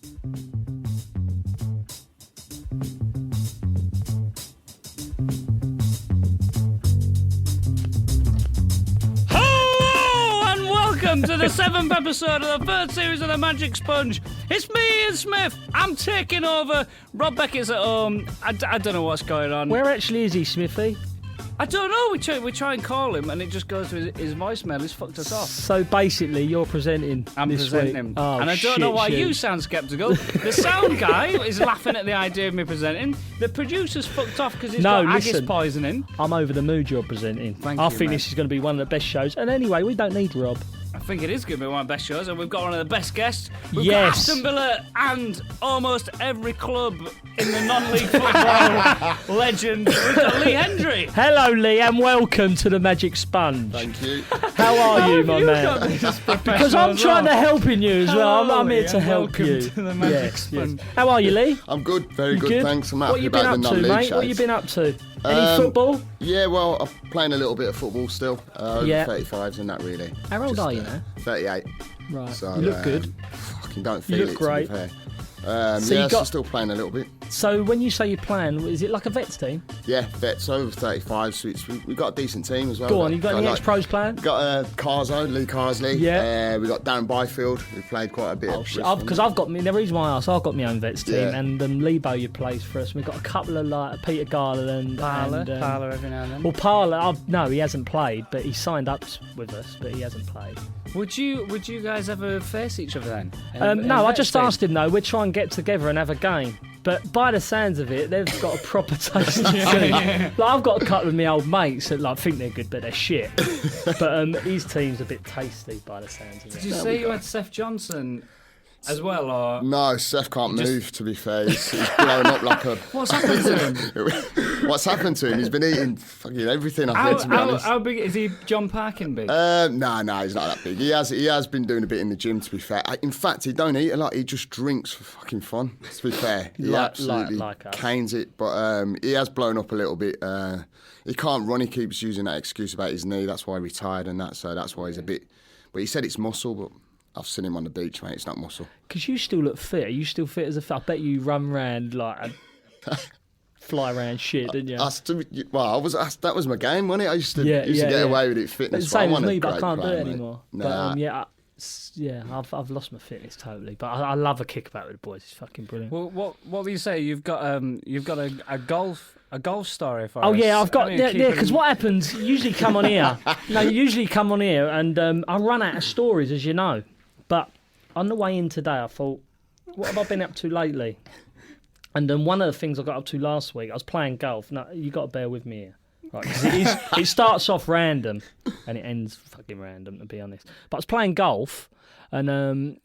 Welcome to the 7th episode of the third series of the Magic Sponge. It's me, Ian Smith. I'm taking over. Rob Beckett's at home. I don't know what's going on. Where actually is he, Smithy? I don't know. We try and call him, and it just goes to his voicemail. He's fucked us off. So basically, you're presenting. I'm this presenting week. him. Oh, and I don't know why you sound sceptical. The sound guy is laughing at the idea of me presenting. The producer's fucked off because he's got haggis poisoning. I'm over the mood you're presenting. I think this is going to be one of the best shows. And anyway, we don't need Rob. I think it is going to be one of the best shows, and we've got one of the best guests. We've got Aston Villa and almost every club in the non-league football legend. We've got Lee Hendrie. Hello, Lee, and welcome to the Magic Sponge. Thank you. How are you, my man? Because I'm trying to help you as well. I'm here to help you. To the Magic Sponge. How are you, Lee? I'm good, very good, thanks. I'm What happy you been about up the to, non-league mate? shows. What you been up to? Any football? Yeah, well, I'm playing a little bit of football still. Over Yeah. 35s and that, really. How old are you now? 38. Right. So, You look good. Fucking don't feel You it, look great. to be fair. So yeah, so still playing a little bit. So when you say you're playing, is it like a vets team? Yeah, vets over 35, so we've got a decent team as well. Go on, you got any ex-pros playing? Got Carzo, Lee Carsley. Yeah. We got Darren Byfield, who played quite a bit. Because I've got the reason why I asked, I've got my own vets team, Yeah. and Lee Bowyer plays for us. We've got a couple of like Peter Garland, Parlour every now and then. Well, Parlour, no, he hasn't played, but he signed up with us, but he hasn't played. Would you guys ever face each other then? No, I just asked him though. We'd try and get together and have a game. But by the sounds of it, they've got a proper taste of food. Like, I've got a couple of my old mates that like think they're good, but they're shit. But his team's a bit tasty by the sounds of it. Did you say you had Seth Johnson as well, or No, Seth can't move, to be fair. He's blown up like a... what's happened to him? What's happened to him? He's been eating fucking everything, I think, to be honest. How big is he? John Parkin big? No, he's not that big. He has been doing a bit in the gym, to be fair. In fact, he don't eat a lot. He just drinks for fucking fun, to be fair. He absolutely canes it. But he has blown up a little bit. He can't run. He keeps using that excuse about his knee. That's why he retired and that. So that's why he's a bit... But he said it's muscle, but... I've seen him on the beach, mate. It's not muscle. Because you still look fit. Are you still fit as a... I bet you run round like... fly around shit, didn't you? That was my game, wasn't it? I used to get away with it, fitness. It's the same as me, but I can't do it mate. anymore. Nah. But I've lost my fitness totally. But I love a kickabout with the boys. It's fucking brilliant. Well, what were you say? You've got a golf story for us. Oh yeah, I've got because what happens? You usually come on here. And I run out of stories, as you know. But on the way in today, I thought, what have I been up to lately? And then one of the things I got up to last week, I was playing golf. Now you got to bear with me here, right? 'Cause it starts off random and it ends fucking random, to be honest. But I was playing golf, and I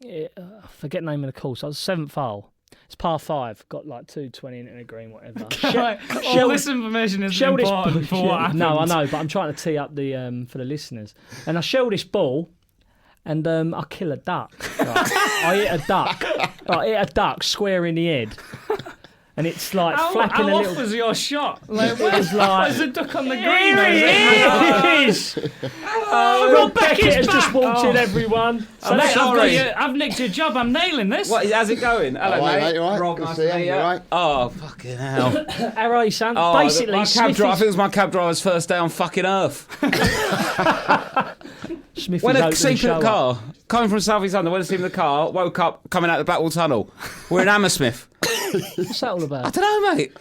forget the name of the course. I was 7th hole. It's par 5. Got like 220 in a green, whatever. All this information is important for what happens. No, I know, but I'm trying to tee up the for the listeners. And I shell this ball, and I kill a duck. Right. I hit a duck. I hit a duck square in the head. And it's like flapping a little... How off was your shot? Like, it was like... There's a duck on the green. Here it is! Rob Beckett has just walked in, everyone. So I've nicked your job. I'm nailing this. What, how's it going? Hello, mate. You all right? Rob, Good nice to see to meet you. you. You all right? Oh, fucking hell. How are you, son? Oh, Basically, my cab driver, I think it was my cab driver's first day on fucking Earth. Smith When a opening sleep in show the car, coming from South East London, went to sleep in the car, woke up, coming out the Blackwall Tunnel. We're in Hammersmith. What's that all about? I don't know, mate.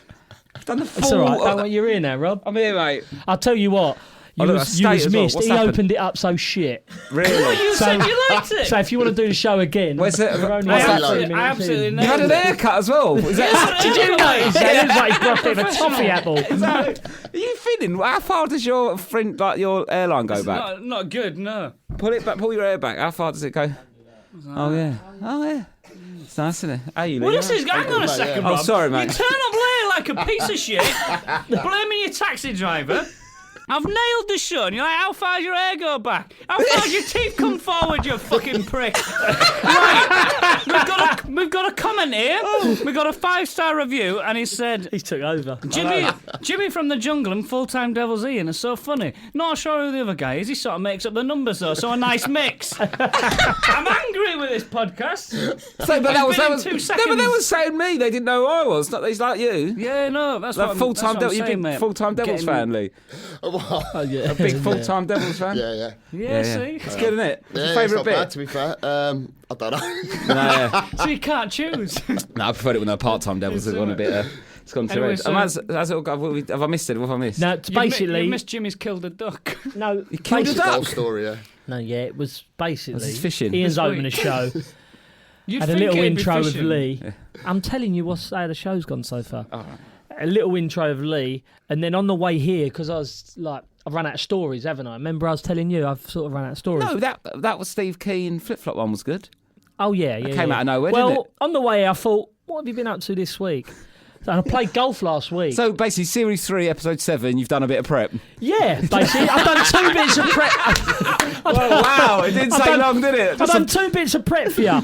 I've done the full... It's all right. Don't want you're here now, Rob. I'm here, mate. I'll tell you what. You was missed. What's he happened? opened it up so shit. Really? You said you liked it. So if you want to do the show again, Where's it? we're only I like 30 absolutely minutes in. know. You had an haircut as well. Was that... Did you notice that? It was like he brushed it with a toffee apple. Are you feeling? How far does your friend, like your airline go back? Not good, no. Pull it back. Pull your hair back. How far does it go? Oh yeah. Oh yeah. It's nice, isn't it? How you, Lee? Well, this is... Hang on a second, Oh, Rob. sorry, mate. You turn up late like a piece of shit, blaming your taxi driver. I've nailed the show, and you're like, how far does your hair go back? How far does your teeth come forward, you fucking prick? Right, we've got a comment here. We got a 5-star review, and he said, He took over. Jimmy from the jungle and full-time Devil's Ian are so funny. Not sure who the other guy is. He sort of makes up the numbers though, so a nice mix. I'm angry with this podcast. So, but that was 2 seconds. No, but they were saying me. They didn't know who I was. Not he's like you. Yeah, no, that's Like what full-time I'm saying, you're a mate. big full-time Devils fan, Lee. Oh, yeah. A big full-time Devils fan. Yeah. Yeah, see? It's good, isn't it? What's Yeah, your it's favourite not bit? bad, to be fair. I don't know. No, yeah. So you can't choose. No, I preferred it when they're part-time Devils. They've gone a bit. It's gone too Anyway, red. so- Has it all got, have I missed it? What have I missed? No, it's basically you missed Jimmy's killed a duck. no. killed a It's a duck? whole story, yeah. No, yeah, it was basically This is fishing. Ian's This opening a week. show. You'd Had a think little it'd be intro with fishing. Lee. I'm telling you what's how the show's gone so far. A little intro of Lee, and then on the way here, because I was like, I've run out of stories, haven't I? Remember I was telling you I've sort of run out of stories. No, that was Steve Keane. Flip-flop one was good. Oh yeah, yeah. came yeah. out of nowhere, well, didn't it? on the way, I thought, what have you been up to this week? So I played golf last week. So basically, Series 3, Episode 7, you've done a bit of prep. Yeah, basically, I've done 2 bits of prep. Wow, it didn't take long, did it? I've done 2 bits of prep for you.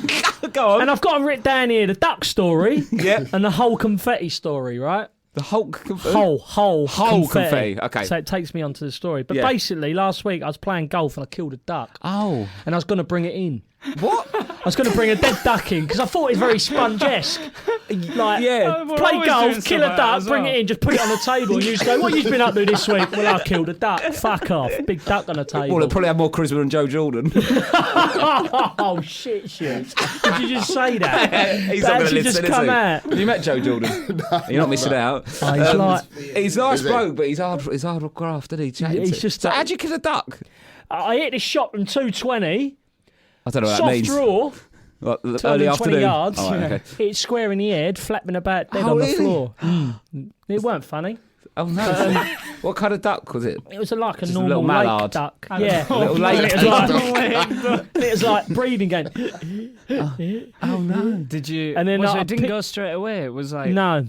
Go on. And I've got them written down here, the duck story Yeah. and the whole confetti story, right? The Hulk. Whole confetti, okay. So it takes me onto the story. But Yeah. basically, last week I was playing golf and I killed a duck. Oh. And I was going to bring it in. What? I was going to bring a dead duck in because I thought it was very Sponge-esque. Like, Yeah. We're play always doing golf, stuff kill a like that duck, as bring well. it in, just put it on the table, and you just go, "What you been up to this week?" Well, I killed a duck. Fuck off, big duck on the table. Well, it probably had more charisma than Joe Jordan. Oh shit! Did you just say that? He's That not going to actually listen, just come is he? out. Have you met Joe Jordan? You're not missing out. Oh, he's like, He's a nice Is he? bloke, but he's hard graft, isn't he? Chatting He's to- just So like- how'd you kill a duck? I hit this shot from 220, I don't know what that soft means. draw, Like, early 220 afternoon. yards. Oh, right, okay. Hit it square in the head, flapping about dead Oh, on the really? floor. It weren't funny. Oh no! What kind of duck was it? It was like a Just a normal little lake mallard. duck. Yeah, A little lake it, was like, it was like breathing going. Oh no! Did you? And then was I it didn't pick- go straight away. It was like. No,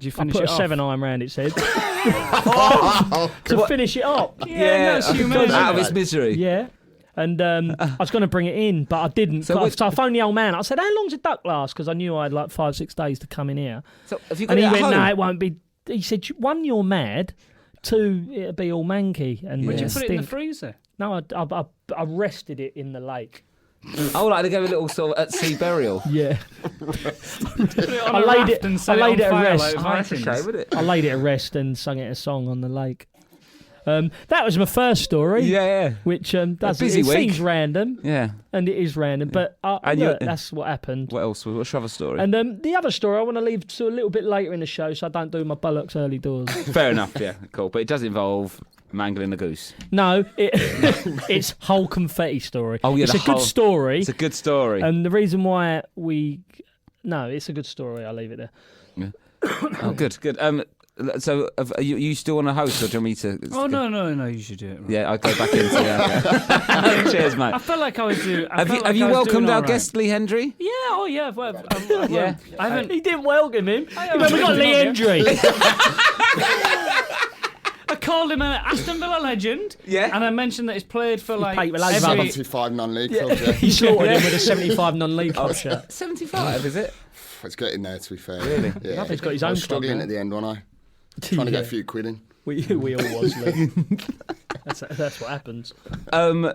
Did you I finish put it a off? 7-iron round its head Oh, to finish it up. Yeah, that's humane. Out of his misery. Yeah. And I was going to bring it in, but I didn't. So So, I phoned the old man. I said, "How long's a duck last?" Because I knew I had like 5-6 days to come in here. So have you got And it he at went, home? "No, it won't be." He said, "1, you're mad. 2, it'll be all manky and Would you it'll put it in the stink." freezer? No, I rested it in the lake. Oh, like they gave a little sort of at sea burial. Yeah, Put it on I a laid raft it- and I set laid it it on at fire rest. like Oh, that's a Vikings. shame, isn't it? I laid it at rest and sung it a song on the lake. That was my first story. Yeah, Which does busy it week. seems random, yeah. and it is random, but And look, you- that's what happened. What else? What's your other story? And the other story I want to leave to a little bit later in the show, so I don't do my bollocks early doors. Fair enough. Yeah, cool. But it does involve mangling a goose. No, it's whole confetti story. Oh, yeah, it's the a good whole- story, It's a good story. and the reason why it's a good story. I'll leave it there. Oh, good. So, are you still want to host, or do you want me to? Oh no! You should do it. Right. Yeah, I'll go back into it. Cheers, mate. I felt like I was doing. Have you welcomed our guest, Lee Hendrie? Yeah. Oh yeah. Yeah. I haven't. He didn't welcome him. haven't We got Lee welcomed him. Hendrie. I called him an Aston Villa legend. Yeah. And I mentioned that he's played for like paid with loads of every. 75 non-league clubs, yeah. He slaughtered him with a 75 non-league club shirt. 75, is it? It's getting there, to be fair. Really? Yeah. He's got his I own was club struggling now. at the end, wasn't I? Trying to get a few quid in. We all was, Lee. That's what happens.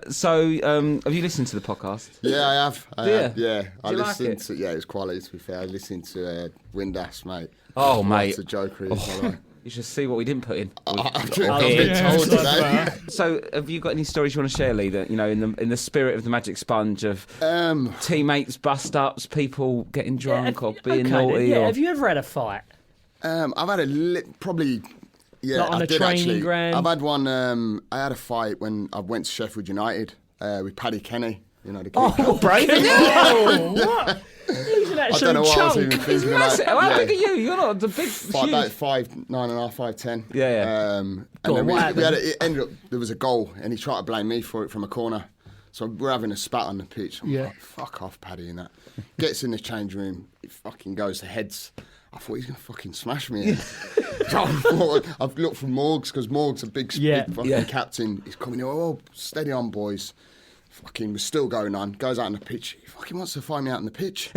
So, have you listened to the podcast? Yeah, I have. Yeah. I you like listened it? to. Yeah, it's quality, to be fair. I listened to Windass, mate. Oh, mate. It's a joker, by the way. You should see what we didn't put in. I've been told today. So, have you got any stories you want to share, Lee? That in the spirit of the Magic Sponge of teammates bust ups, people getting drunk or being naughty. Yeah, or... have you ever had a fight? I've had probably. Yeah, Like on I a did training actually. ground? I've had one. I had a fight when I went to Sheffield United with Paddy Kenny. You know the kid. Oh, brave, isn't it? Oh, what? Losing that I don't know what I was chunk. even thinking about. Massive. How Yeah. big are you? You're not the big. About huge- 5'9.5", 5'10". Yeah. And Go then on, what happened? it ended up there was a goal, and he tried to blame me for it from a corner. So we're having a spat on the pitch. I'm like, fuck off, Paddy, and that. Gets in the change room, it fucking goes to heads. I thought he's gonna fucking smash me. I've looked for Morgs because Morgs a big fucking captain. He's coming in. Oh, steady on, boys. Fucking was still going on. Goes out on the pitch. He fucking wants to find me out on the pitch.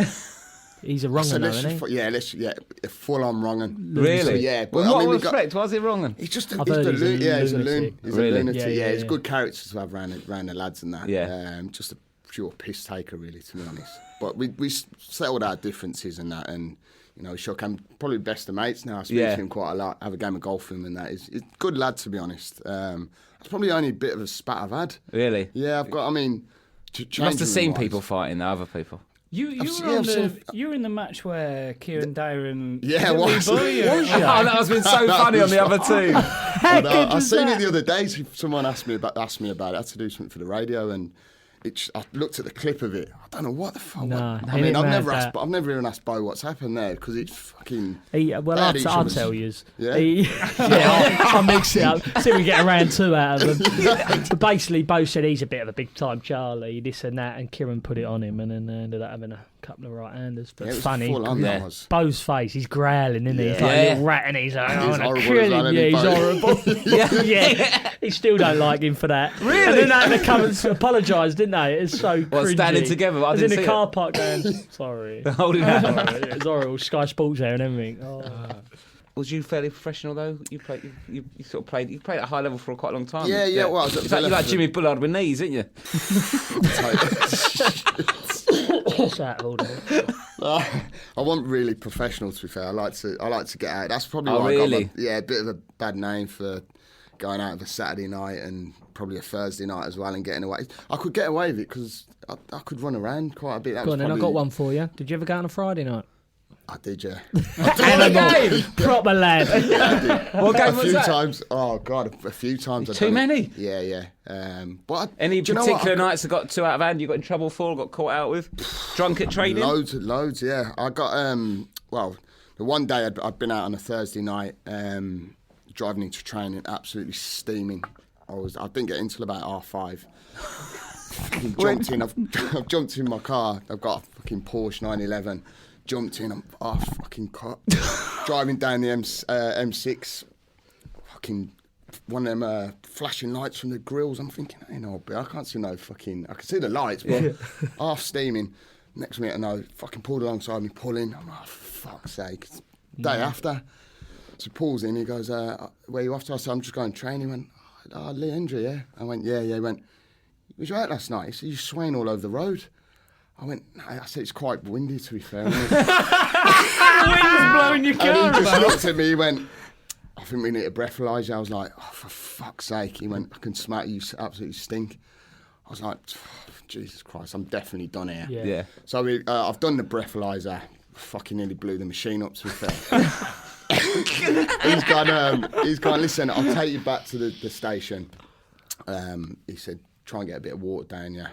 He's a wrong 'un, isn't he? Full on wrong 'un. Really? So, yeah. But Well, what respect? Why is he wrong 'un? He's just I've heard he's a lunatic. He's a loon. He's Really? a lunatic. Yeah, He's good character to have around the lads and that. Yeah. Just a pure piss taker, really, to be honest. But we settled our differences and that, and you know, shook him. Probably best of mates now. I speak to him quite a lot. Have a game of golf with him and that. He's a good lad, to be honest. That's probably the only bit of a spat I've had. Really? Yeah, I've got. I mean, you must have seen people fighting, the other people. You were in the match where Kieran Dyer and was you? Oh, that has been so funny on the other two. I seen it the other day. Someone asked me about it. I had to do something for the radio, and I looked at the clip of it. I don't know what the fuck. No, I mean, I've never even asked Bo what's happened there because it's fucking. I'll tell you. Yeah. I'll mix it up. See if we get a round 2 out of them. But basically, Bo said he's a bit of a big time Charlie, this and that, and Kieran put it on him, and then they ended up having a couple of right-handers. But it's funny. Bo's face, he's growling, isn't he? He's like a little rat, and he's like, I want to kill him. Yeah, he's horrible. yeah. He still don't like him for that. Really? And then they had to come and apologise, didn't they? It's so cringy. Standing together? I was didn't in the car park going, sorry. Holding out. It was horrible. Sky Sports there and everything. Was you fairly professional though? You played at a high level for quite a long time. Yeah. Well, I was it's like you like Jimmy Bullard with knees, isn't you? I wasn't really professional, to be fair. I like to get out. That's probably why I got a bit of a bad name for going out of a Saturday night and probably a Thursday night as well and getting away. I could get away with it because I could run around quite a bit. Go on, then I got one for you. Did you ever go on a Friday night? I did, yeah. Animal. Proper lad. What game was that? A few times. Oh, God, a few times. Too many? Yeah. But any particular nights that got too out of hand, you got in trouble for, got caught out with? Drunk at training? Loads, yeah. I got, the one day I'd been out on a Thursday night, driving into training, absolutely steaming. I didn't get in until about 5:30. Jumped in. I've jumped in my car. I've got a fucking Porsche 911. Jumped in. I'm fucking caught. Driving down the M6. Fucking one of them flashing lights from the grills. I'm thinking, I can't see no fucking. I can see the lights, but half steaming. Next minute, I know. Fucking pulled alongside me, pulling. I'm like, for fuck's sake. Day after. So he pulls in. He goes, "Where you off to?" I said, "I'm just going training." He went, Lee Hendrie, yeah. I went, yeah. He went, "Was you out last night?" He said, "You're swaying all over the road." I went, "No." I said, "It's quite windy, to be fair." The wind's blowing your car And he just about. looked at me, he went, "I think we need a breathalyser." I was like, "Oh, for fuck's sake." He went, "I can smell you absolutely stink." I was like, Jesus Christ, I'm definitely done here. Yeah. So I've done the breathalyser. Fucking nearly blew the machine up, to be fair. He's gone, "Listen, I'll take you back to the station." He said, "Try and get a bit of water down you."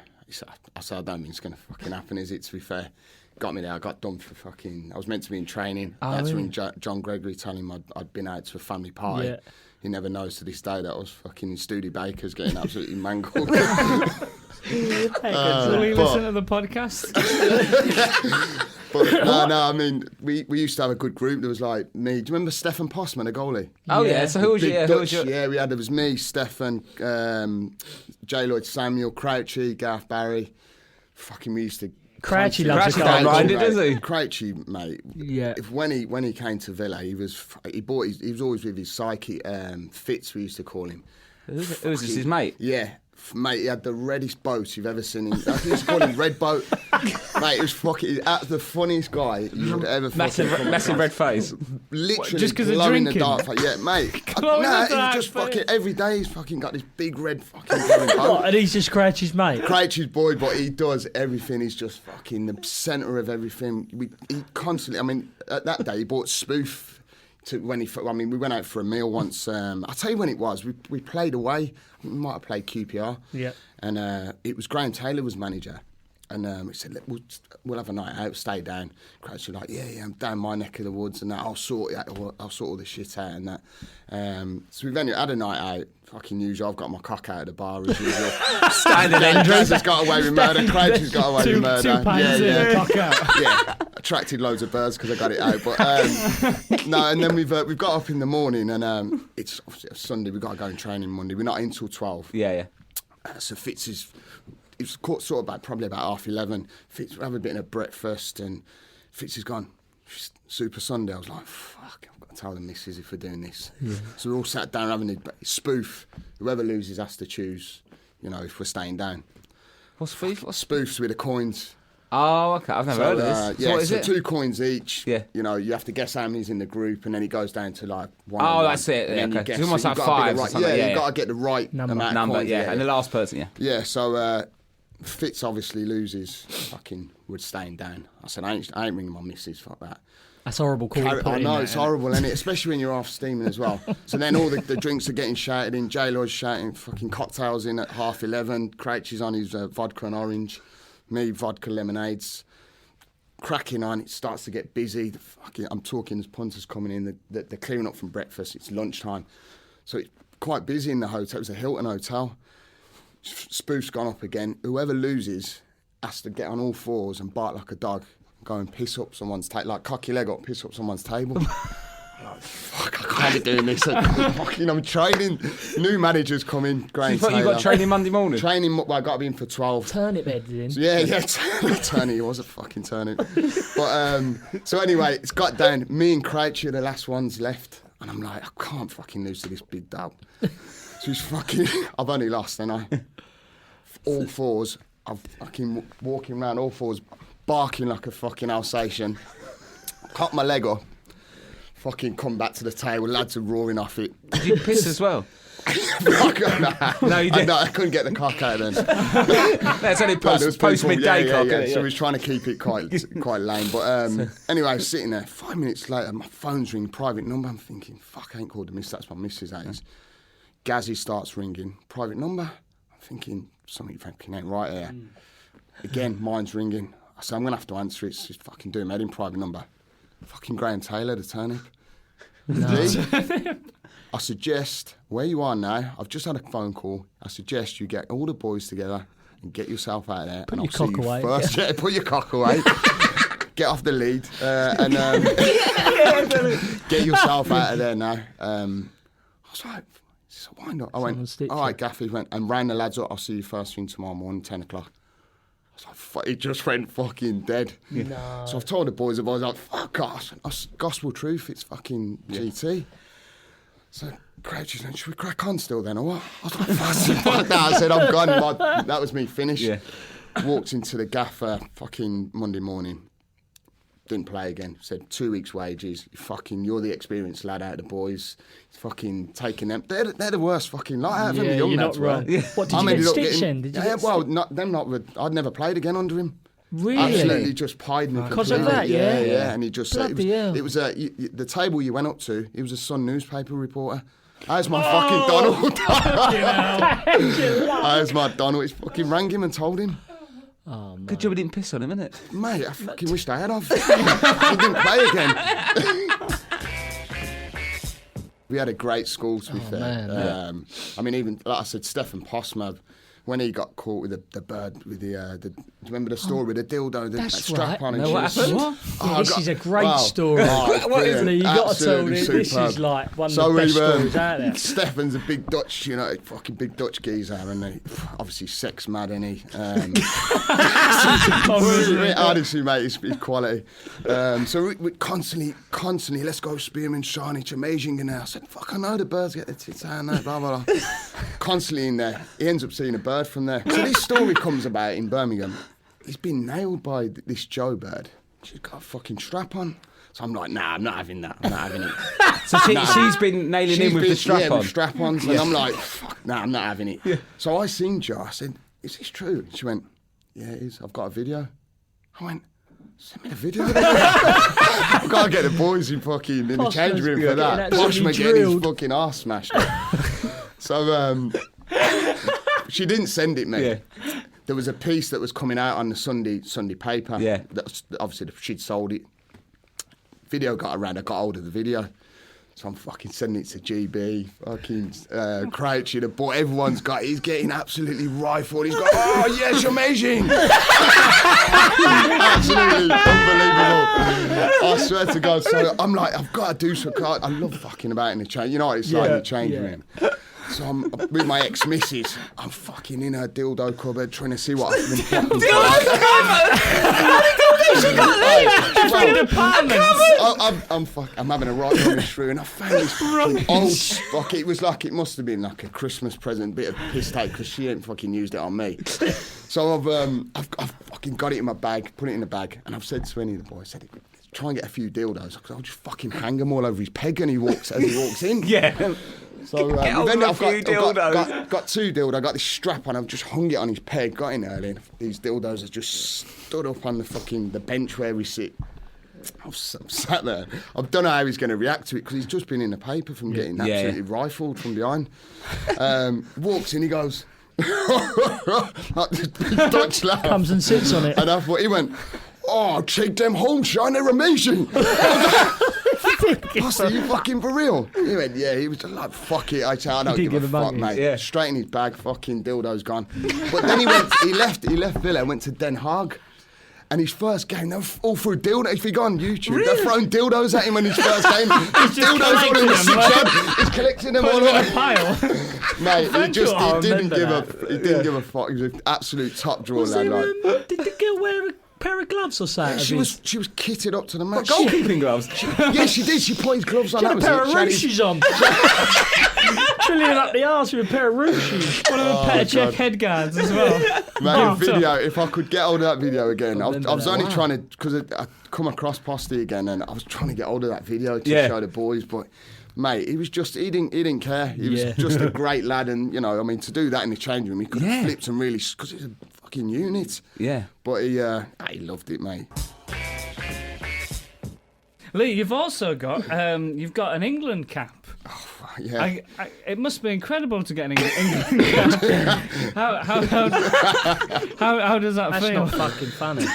I said, "I don't think it's going to fucking happen, is it?" To be fair, got me there. I got done for fucking. I was meant to be in training. That's when John Gregory told him I'd been out to a family party. Yeah. He never knows to this day that I was fucking in Studebaker's getting absolutely mangled. Will we listen to the podcast? But no, I mean, we used to have a good group. There was like me. Do you remember Stefan Postma, the goalie? Oh yeah. So who was your? Yeah, there was me, Stefan, J. Lloyd Samuel, Crouchy, Gareth Barry. Fucking, we used to. Crouchy loves to go riding, does he? Crouchy, mate. Yeah. When he came to Villa, he was always with his psyche. Fitz, we used to call him. Who was this, his mate? Yeah. Mate, he had the reddest boat you've ever seen. I think used to call him Red Boat. Mate, it was fucking the funniest guy you would ever. Massive red face. Literally, just because of glowing drinking. The dark face. Yeah, mate. He's just fucking every day. He's fucking got this big red fucking glowing boat. And he's just Crouchy's mate. Crouchy's boy, but he does everything. He's just fucking the centre of everything. He constantly. I mean, at that day he bought Spoof. We went out for a meal once. I'll tell you when it was. We played away. We might have played QPR. Yeah. And it was Graham Taylor was manager. And we said, we'll have a night out, stay down. Crouch was like, yeah, I'm down my neck of the woods and that. I'll sort all the shit out and that. So we've only had a night out. Fucking usual. I've got my cock out of the bar as usual. Standing Crouch has got away with murder. Crouch has got away with murder. Two pints in, cock out. Yeah. Attracted loads of birds because I got it out. But no, and then we've got up in the morning and it's obviously a Sunday. We've got to go and train Monday. We're not in till 12. Yeah. So Fitz is. It was sort of probably about 11:30. Fitz would have a bit of breakfast and Fitz is gone. Super Sunday. I was like, fuck, I've got to tell the missus if we're doing this. Yeah. So we're all sat down having a spoof. Whoever loses has to choose, if we're staying down. What's FIFA? Spoofs with the coins. Oh, okay. I've never heard of this. Yeah, so what is so it? 2 coins each. Yeah. You have to guess how many's in the group, and then it goes down to like 1. Oh, that's it. Yeah, okay. It's almost like 5 or something. Yeah, you've got to get the right number. amount of coins. And the last person, yeah. Yeah, so Fitz obviously loses. Fucking would staying down. I said, I ain't ringing my missus, fuck that. That's horrible. I know, it's horrible, isn't it? Especially when you're half steaming as well. So then all the drinks are getting shouted in. J-Lloyd's shouting fucking cocktails in at 11:30. Crouch is on his vodka and orange. Me, vodka lemonades. Cracking on, it starts to get busy. I'm talking, there's punters coming in. They're clearing up from breakfast. It's lunchtime. So it's quite busy in the hotel. It was a Hilton hotel. Spoof's gone up again. Whoever loses has to get on all fours and bark like a dog. Go and piss up someone's table, like cock your leg up, piss up someone's table. I'm like, fuck, I can't be doing this. I'm training. New managers come in. You got training Monday morning? Training, well, I got to be in for 12. Turnip heads in. So, yeah, turnip. It was a fucking turnip. But so anyway, it's got down. Me and Crouchy are the last ones left, and I'm like, I can't fucking lose to this big dog. So he's fucking. I've only lost, and all fours. I'm fucking walking around all fours, barking like a fucking Alsatian. Cut my leg off. Fucking come back to the table. Lads are roaring off it. Did you piss as well? No, you didn't. I couldn't get the cock out then. That's only post midday cock. Yeah. So we was trying to keep it quite lame. But anyway, I was sitting there. 5 minutes later, my phone's ringing, private number. I'm thinking, fuck, I ain't called the miss. That's my missus. That is. Gazzy starts ringing, private number. I'm thinking something fucking ain't right here. Again, mine's ringing. I said, I'm gonna have to answer it. It's just fucking doing my head in private number. Fucking Graham Taylor, the turnip. No. I suggest, where you are now, I've just had a phone call. I suggest you get all the boys together and get yourself out of there. Put and your cock away. First. Yeah, put your cock away. Get off the lead and get yourself out of there now. I was like, so why not? I went, all right, Gaffy, went and ran the lads up. I'll see you first thing tomorrow morning, 10 o'clock. I was like, it just went fucking dead. No. So I've told the boys, I was like, fuck off. Gospel truth, it's fucking GT. So Crouchy said, should we crack on still then or what? I was like, fuck that. I said, I'm gone. That was me finished. Yeah. Walked into the gaffer fucking Monday morning. Didn't play again. Said 2 weeks' wages. You're the experienced lad out of the boys. Fucking taking them. They're the worst fucking lot out of them. The young lads were. Yeah. What did you get stitched in? I'd never played again under him. Really? Absolutely just pied me. Because of that, yeah. And he just said it was the table you went up to. He was a Sun newspaper reporter. How's my fucking Donald? How's my Donald? He fucking rang him and told him. Oh, good job we didn't piss on him, innit? Mate, I fucking wished I had off. He didn't play again. We had a great school, to be fair. Man. I mean, even, like I said, Stefan Postma, when he got caught with the bird, with do you remember the story with the dildo, the strap on and shit? This is a great story. You got to tell me. This is like one of the best stories out there. Stefan's a big Dutch, fucking big Dutch geezer, and he, obviously sex mad, isn't he? Honestly, mate, it's quality. So we constantly, let's go spearmint, shiny, it's amazing in there. I said, fuck, I know the birds get the tits out there, blah, blah, blah. Constantly in there. He ends up seeing a bird from there. So this story comes about in Birmingham. He's been nailed by this Joe bird. She's got a fucking strap on. So I'm like, nah, I'm not having that. I'm not having it. So she's been nailing him with the strap on? With strap-ons. And I'm like, fuck, nah, I'm not having it. Yeah. So I seen Joe. I said, is this true? She went, yeah, it is. I've got a video. I went, send me the video. I've got to get the boys in the change room for that. Postma getting his fucking arse smashed. So she didn't send it, mate. Yeah. There was a piece that was coming out on the Sunday paper. Yeah. Obviously, she'd sold it. Video got around. I got hold of the video. So I'm fucking sending it to GB, fucking Crouchy, the boy. He's getting absolutely rifled. He's got, oh, yes, amazing. Absolutely unbelievable. I swear to God. So I'm like, I've got to do some. I love fucking about in the change. You know what it's like in the change room. So I'm with my ex-missus. I'm fucking in her dildo cupboard trying to see what I can fucking Dildo cupboard? How did she got there? apartments. I'm having a right rubbish through, and I found this fucking old fucking. It was like, it must have been like a Christmas present, bit of piss take, because she ain't fucking used it on me. So I've fucking got it in my bag, put it in the bag, and I've said to any of the boys, try and get a few dildos, because I'll just fucking hang them all over his peg as he walks in. Yeah. So then I've got two dildos. I got this strap on. I've just hung it on his peg. Got in early. And these dildos have just stood up on the bench where we sit. I've sat there. I don't know how he's going to react to it, because he's just been in the paper from getting absolutely rifled from behind. Walks in, he goes, like this big Dutch lad. Comes and sits on it. And I thought, he went, "Oh, take them home, Sean, they're amazing." Are you fucking for real? He went, yeah. He was just like, fuck it. I don't give a fuck, mate. Yeah. Straight in his bag, fucking dildo's gone. But then he left Villa and went to Den Haag. And his first game, they were all through dildos. If you go on YouTube, really? they're throwing dildos at him in his first game. His dildos all in the 6 He's collecting them all in a pile. Mate, he didn't give a fuck. He was an absolute top drawer lad. Did the girl wear a pair of gloves or something? She was kitted up to the match. Goalkeeping gloves? Yeah, she did. She put his gloves on. She had a pair of ruches on. Filling up the arse with a pair of ruches. One of them Petr Cech head guards as well. Mate, video, if I could get hold of that video again, I was only trying to, because I come across Posty again, and I was trying to get hold of that video to show the boys, but mate, he didn't care. He was just a great lad, and to do that in the change room, he could have flipped and really, because he's a fucking unit. Yeah. But he loved it, mate. Lee, you've also got an England cap. Oh, yeah. It must be incredible to get an England cap. How does that feel? That's not fucking funny.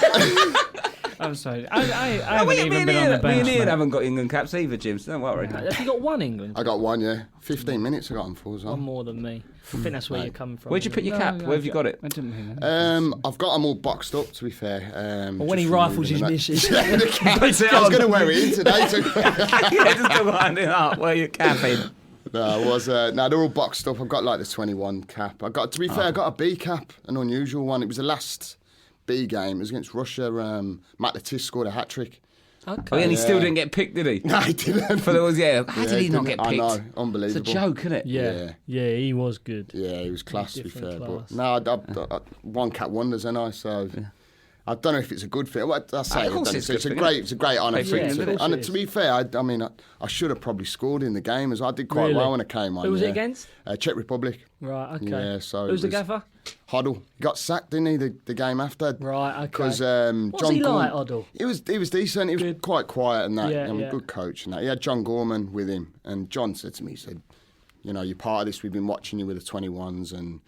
I'm sorry. I haven't even been on the bench. Me and Ian haven't got England caps either, Jim, so don't worry. Have you got one England? I got one, yeah. 15 minutes I got them for as well. One more than me. I think that's where you're coming from. Where'd you put your cap? Where have you got it? I didn't hear that. I've got them all boxed up, to be fair. When he rifles his missus. I was going to wear it in today. Yeah, just go behind it up. Wear your cap in. No, they're all boxed up. I've got like the 21 cap. I got a B cap, an unusual one. It was the last B game. It was against Russia. Matt Lettice scored a hat-trick. Okay. Oh, yeah, and he still didn't get picked, did he? No, he didn't. How did he not get picked? I know, unbelievable. It's a joke, isn't it? Yeah, he was good. Yeah, he was class, to be fair. Class. But no, I one cap wonders, and I so. Yeah. I don't know if it's a good fit. Well, I say it's a great honour thing. And to be fair, I should have probably scored in the game, as I did quite well when I came on. Who was it against? Czech Republic. Right, okay. Yeah, so who's the gaffer? Hoddle. He got sacked, didn't he, the game after? Right, okay. Because what's he like, Hoddle? He was decent. He was quite quiet and that. Yeah, a good coach and that. He had John Gorman with him, and John said to me, he said, you're part of this. We've been watching you with the 21s, and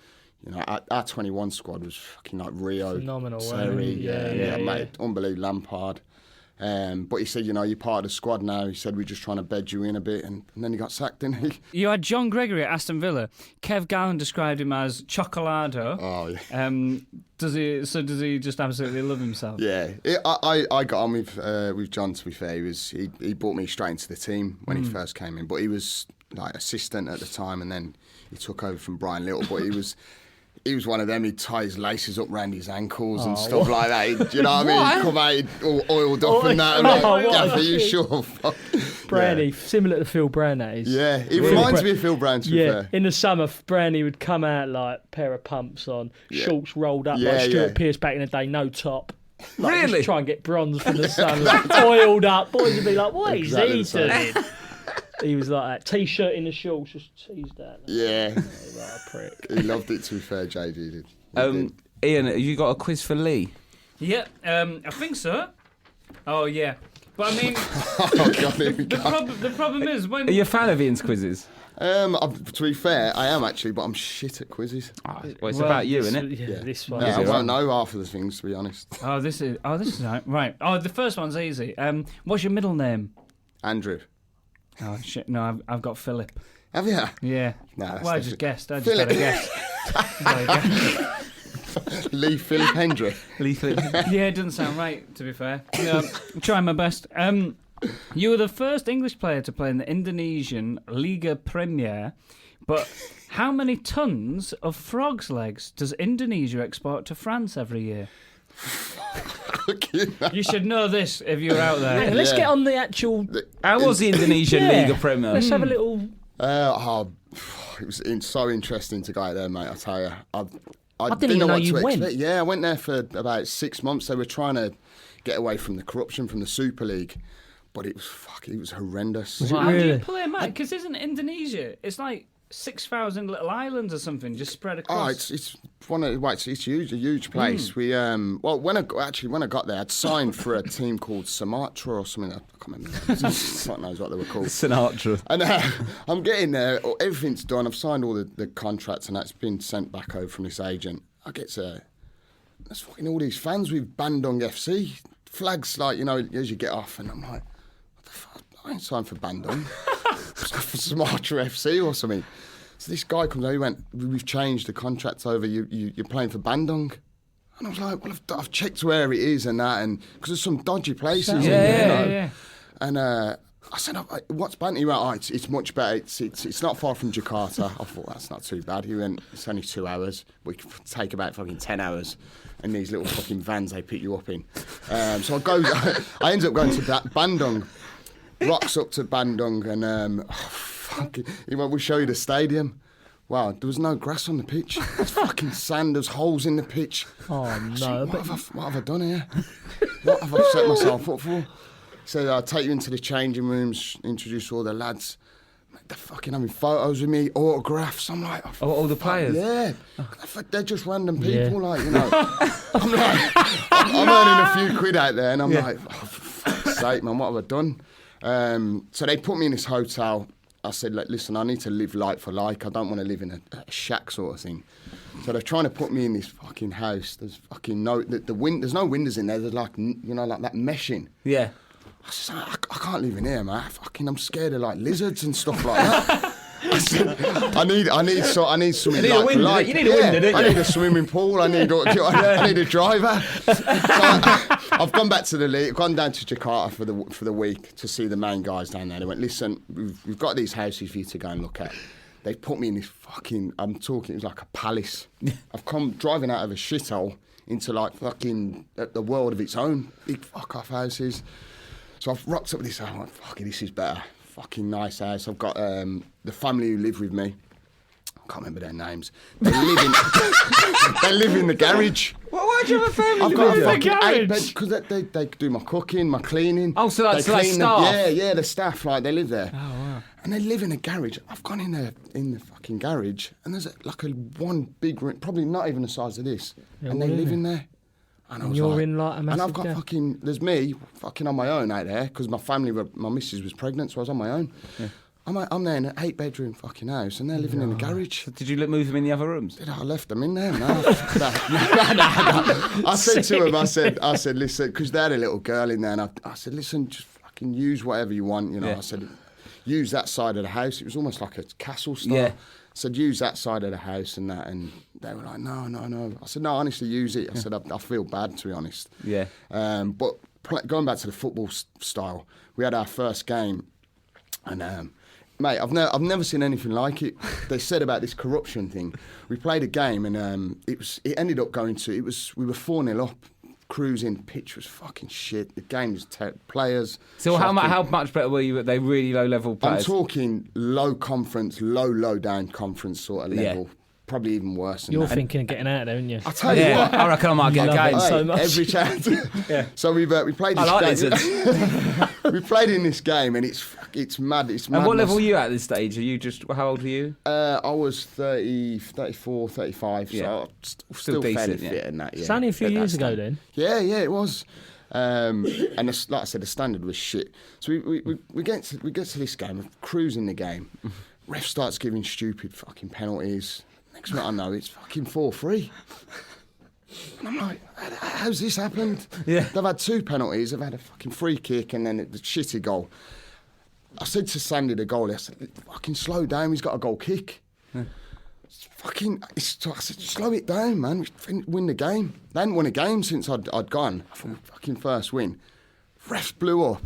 our 21 squad was fucking like Rio, phenomenal, Terry, yeah. unbelievable, Lampard. But he said, you're part of the squad now. He said, we're just trying to bed you in a bit. And then he got sacked, didn't he? You had John Gregory at Aston Villa. Kev Gowan described him as chocolado. Oh, yeah. Does he just absolutely love himself? Yeah. I got on with John, to be fair. He brought me straight into the team when he first came in. But he was like assistant at the time, and then he took over from Brian Little. But he was one of them. He'd tie his laces up round his ankles and stuff like that. You know what I mean? He'd come out all oiled up and that. Are you sure? Brownie, similar to Phil Brown, that is. Yeah, he reminds me of Phil Brown, to be fair. In the summer, Brownie would come out like a pair of pumps on, shorts rolled up like Stuart Pearce back in the day, no top. Like, really? Just try and get bronze from the sun, oiled up. Boys would be like, what is he doing? He was like that. T-shirt in the shorts, just teased that. Yeah. Like a prick. He loved it, to be fair, JD did. Ian, have you got a quiz for Lee? Yeah, I think so. Oh, yeah. But I mean, the problem is when... Are you a fan of Ian's quizzes? To be fair, I am actually, but I'm shit at quizzes. Well, it's about you, isn't it? Yeah, this one. Yeah, I don't know half of the things, to be honest. This is right. Oh, the first one's easy. What's your middle name? Andrew. Oh shit! No, I've got Philip. Have you? Yeah. Nah, well, I just guessed. I just had a guess. Lee Hendrie. Lee Philip. Yeah, it doesn't sound right, to be fair. I'm trying my best. You were the first English player to play in the Indonesian Liga Premier, but how many tons of frogs' legs does Indonesia export to France every year? You should know this if you're out there. Yeah, let's get on the actual. How was the Indonesian League of Premier? Let's have a little. It was so interesting to go out there, mate. I tell you, I didn't even know you went. Yeah, I went there for about 6 months. They were trying to get away from the corruption from the Super League, but it was horrendous. Was it How do you really? play, mate? Because isn't Indonesia? It's like 6,000 little islands or something just spread across. It's huge, a huge place. We when I got there, I'd signed for a team called Sumatra or something. I can't remember. God knows what they were called. Sinatra. And I'm getting there. Everything's done. I've signed all the contracts, and that's been sent back over from this agent. I get to there's fucking all these fans with Bandung FC flags, like, you know, as you get off, and I'm like, what the fuck? I ain't signed for Bandung. For Sumatra FC or something. So this guy comes over, he went, we've changed the contracts over, you're playing for Bandung. And I was like, well, I've checked where it is and that, and because there's some dodgy places. Yeah. And I said, what's Bandung? He went, it's much better. It's not far from Jakarta. I thought, that's not too bad. He went, it's only 2 hours. We could take about fucking 10 hours. And these little fucking vans they pick you up in. So I ended up going to Bandung. Rocks up to Bandung, and he went, we'll show you the stadium. Wow, there was no grass on the pitch. There's fucking sand, there's holes in the pitch. Oh, no. What have I done here? What have I set myself up for? He said, I'll take you into the changing rooms, introduce all the lads. They're fucking having photos with me, autographs. I'm like, all the players? Yeah. They're just random people, like, you know. I'm earning a few quid out there, and I'm like, oh, for fuck's sake, man, what have I done? So they put me in this hotel. I said, listen, I need to live like for like. I don't want to live in a shack sort of thing. So they're trying to put me in this fucking house. There's fucking there's no windows in there. There's like, you know, like that meshing. Yeah. I said, I can't live in here, man. I'm scared of like lizards and stuff like that. I said, I need something like you need a window, don't you? I need a swimming pool. I need a driver. So I've gone back to the league. Gone down to Jakarta for the week to see the main guys down there. They went, listen, we've got these houses for you to go and look at. They put me in this fucking. I'm talking. It was like a palace. I've come driving out of a shithole into like fucking the world of its own. Big fuck off houses. So I've rocked up with this house. I'm like, fucking, this is better. Fucking nice house. I've got the family who live with me. I can't remember their names. They live in the garage. Why do you have a family? I've got a fucking garage? 8 beds because they do my cooking, my cleaning. Oh, so that's like staff? Yeah, the staff, like, they live there. Oh, wow. And they live in a garage. I've gone in the fucking garage, and there's like one big room, probably not even the size of this, and they live in there. And you're in like a massive. And I've got fucking. There's me fucking on my own out there because my missus was pregnant, so I was on my own. Yeah. I'm there in an 8-bedroom fucking house, and they're living in the garage. Did you move them in the other rooms? I left them in there, man. I said to them, I said, listen, because they had a little girl in there, and I said, listen, just fucking use whatever you want, you know. Yeah. I said, use that side of the house. It was almost like a castle style. Yeah. I said, use that side of the house and that, and they were like, no. I said, no, honestly, use it. I said, I feel bad, to be honest. Yeah. But going back to the football style, we had our first game, and mate, I've never seen anything like it. They said about this corruption thing. We played a game, and it ended up going to. We were 4-0 up. Cruising, pitch was fucking shit. The game was players. So how much better were you at they really low level players? I'm talking low conference, low down conference sort of level. Yeah. Probably even worse than You're that. thinking of getting out there, aren't you? I tell you what, I reckon I might get a game so much. Every chance. Yeah. So we played this game. We played in this game, and it's mad. It's mad. And what level were you at this stage? Are you how old were you? I was 30, 34, 35. Yeah. So still fairly fit in that. Yeah. It's only a few years ago then. Yeah, it was. And like I said, the standard was shit. So we get to this game, we're cruising the game. Ref starts giving stupid fucking penalties. Next minute I know it's fucking 4-3. And I'm like, how's this happened? Yeah. They've had 2 penalties, they've had a fucking free kick and then the shitty goal. I said to Sandy, the goalie, I said, fucking slow down, he's got a goal kick. Yeah. I said, slow it down, man, win the game. They hadn't won a game since I'd gone. I thought, fucking first win. Refs blew up.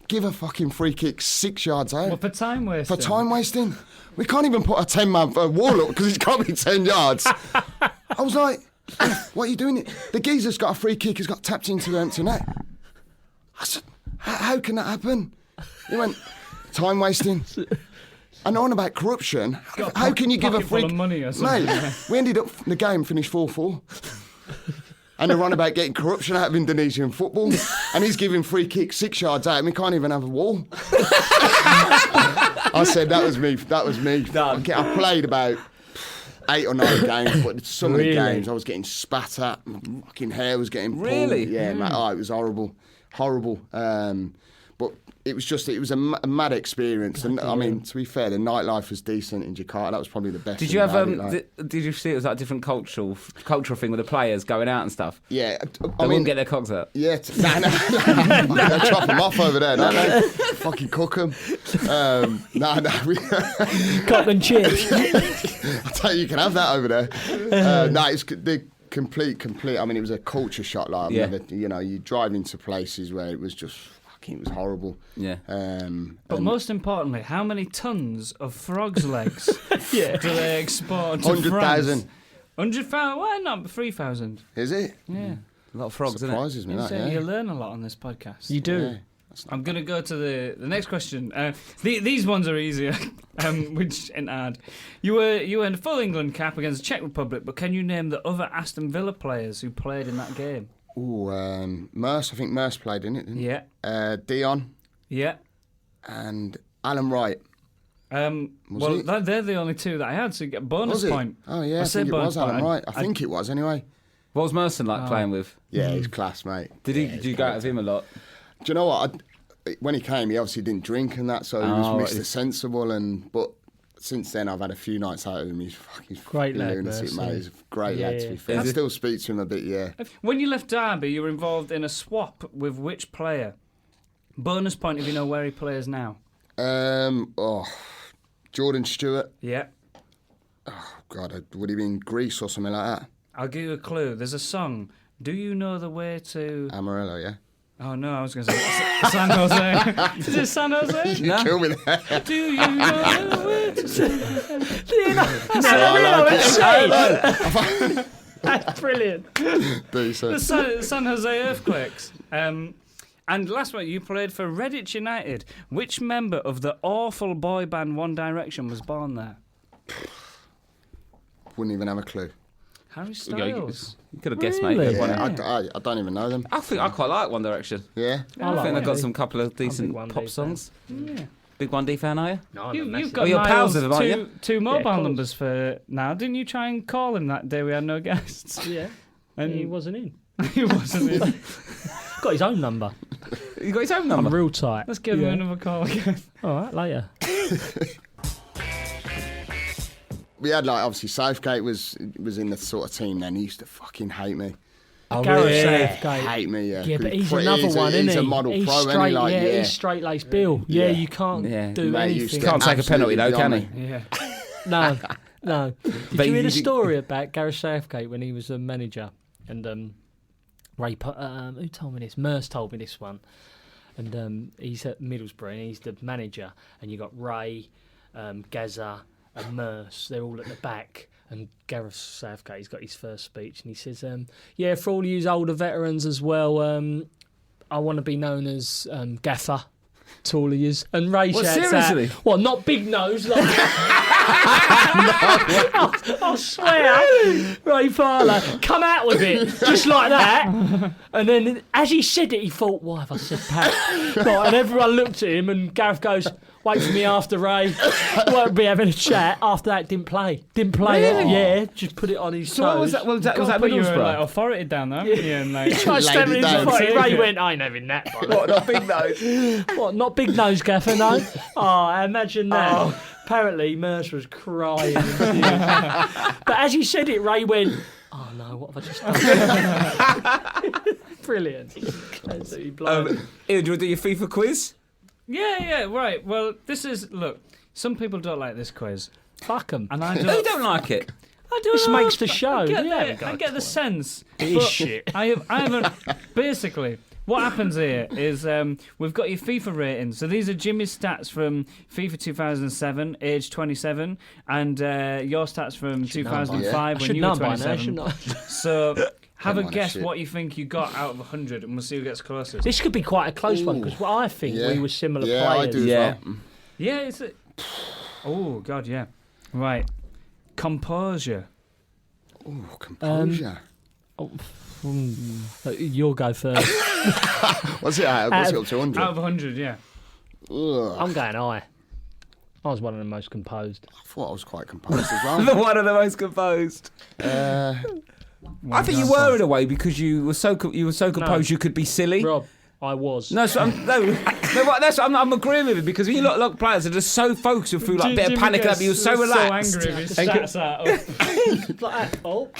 Give a fucking free kick 6 yards out. Well, for time wasting. For time wasting. We can't even put a 10-man wall up because it's got to be 10 yards. I was like, What are you doing? The geezer's got a free kick, he's got tapped into the empty net. I said, how can that happen? He went, time wasting. And on about corruption, how can you give a free... money or something. Mate, we ended up, the game finished 4-4. And they're on about getting corruption out of Indonesian football. And he's giving free kicks 6 yards out and we can't even have a wall. I said, that was me. I played about 8 or 9 games, but some of the games I was getting spat at, my fucking hair was getting pulled. Really? Yeah, mate, it was horrible. But it was a mad experience. And I mean, to be fair, the nightlife was decent in Jakarta. That was probably the best. Did you have? Did you see it was like a different cultural thing with the players going out and stuff? Yeah, They wouldn't get their cocks up. Yeah, no. They chop them off over there, don't they? Fucking cook them. No. Cock and chips. I tell you can have that over there. No, it's the complete. I mean, it was a culture shock. Like, you drive into places where it was just. It was horrible. Yeah. But most importantly, how many tons of frogs' legs do they export to 100,000. 100,000? Why not 3,000? Is it? Yeah. A lot of frogs, Surprises me, that, yeah. You learn a lot on this podcast. You do. Yeah. I'm going to go to the next question. These ones are easier, which ain't hard. You were in a full England cap against the Czech Republic, but can you name the other Aston Villa players who played in that game? Merce. I think Merce played in it, didn't he? Yeah. Dion. Yeah. And Alan Wright. They're the only two that I had, so you get a bonus point. Oh, yeah, I think it was Alan Wright. I think it was, anyway. What was Merson like playing with? Yeah, he's class, mate. Did you go out with him a lot? Do you know what? When he came, he obviously didn't drink and that, so he was Mr. Sensible. But since then, I've had a few nights out with him. He's fucking great lad, lunatic, mate. He's a great lad, to be fair. Yeah. I still speak to him a bit, yeah. When you left Derby, you were involved in a swap with which player? Bonus point if you know where he plays now. Jordan Stewart. Yeah. Oh, God, would he be in Greece or something like that? I'll give you a clue. There's a song. Do you know the way to... Amarillo, yeah. Oh, no, I was going to say San Jose. Is it San Jose? You kill me there. Do you know the way to... Do you know? That's brilliant. Decent. The San Jose Earthquakes. And last one, you played for Redditch United. Which member of the awful boy band One Direction was born there? Wouldn't even have a clue. Harry Styles. You could have guessed, Really? mate. Yeah, I don't even know them. I think I quite like One Direction. Yeah? I think they've got some couple of big decent One pop D songs. Yeah. Big 1D fan, are you? No, You've got you're pals Niall's with him, aren't you? two of mobile course. numbers for now. Didn't you try and call him that day we had no guests? Yeah. And He wasn't in. he wasn't in. Got his own number. You got his own number? I'm real tight. Let's give him another call again. All right, later. We had, obviously, Southgate was in the sort of team then. He used to fucking hate me. Gareth Southgate. Hate me, yeah. Yeah, but he's another one, isn't he? He's a model he's pro, straight, isn't he? he's straight-laced Bill. Yeah, you can't do Mate, anything. Can't take a penalty, though, can he? Yeah. No. Did you hear the story about Gareth Southgate when he was a manager? And Ray, who told me this? Merce told me this one. And he's at Middlesbrough, and he's the manager. And you got Ray, Gaza, and Merce. They're all at the back. And Gareth Southgate, he's got his first speech, and he says, for all you older veterans as well, I want to be known as Gaffer to all of yous. And Ray shouts seriously? out, what, not big nose? Like, I swear. Ray Fowler, come out with it, just like that. And then as he said it, he thought, why have I said that? Right, and everyone looked at him, and Gareth goes, wait for me after Ray. Won't be having a chat. After that, didn't play. Really? Yeah, just put it on his toes. So what was that? Was that Put your Middlesbrough? authority down there. Yeah, and He tried to step in his down. foot. Ray went, I ain't having that. What, not big nose? What, not big nose, Gaffer, no? Oh, imagine that. Apparently, Merce was crying. But as he said it, Ray went, oh no, what have I just done? Brilliant. Absolutely blind. Ian, do you want to do your FIFA quiz? Yeah, right. Well, look, some people don't like this quiz. Fuck 'em. And I Who don't. don't like it? I don't This know. makes the show. I get the sense. It is shit. I haven't. Basically, What happens here is we've got your FIFA ratings. So these are Jimmy's stats from FIFA 2007, age 27, and your stats from 2005 when you were 27. So have a guess what you think you got out of 100, and we'll see who gets closest. This could be quite a close one, because I think we were similar players. I do as well. Yeah, it's a... Oh, God, yeah. Right. Composure. Oh, composure. You'll go first. What's it at? What's it up to 100? Out of 100, yeah. Ugh. I'm going high. I was one of the most composed. I thought I was quite composed as well. One of the most composed. I think you were in a way because you were so composed you could be silly. Rob, I was. No, so I'm agreeing with it because when you look like players, they're just so focused, you feel like a bit of panic, but you're so relaxed. So angry if his stats are up. Like that.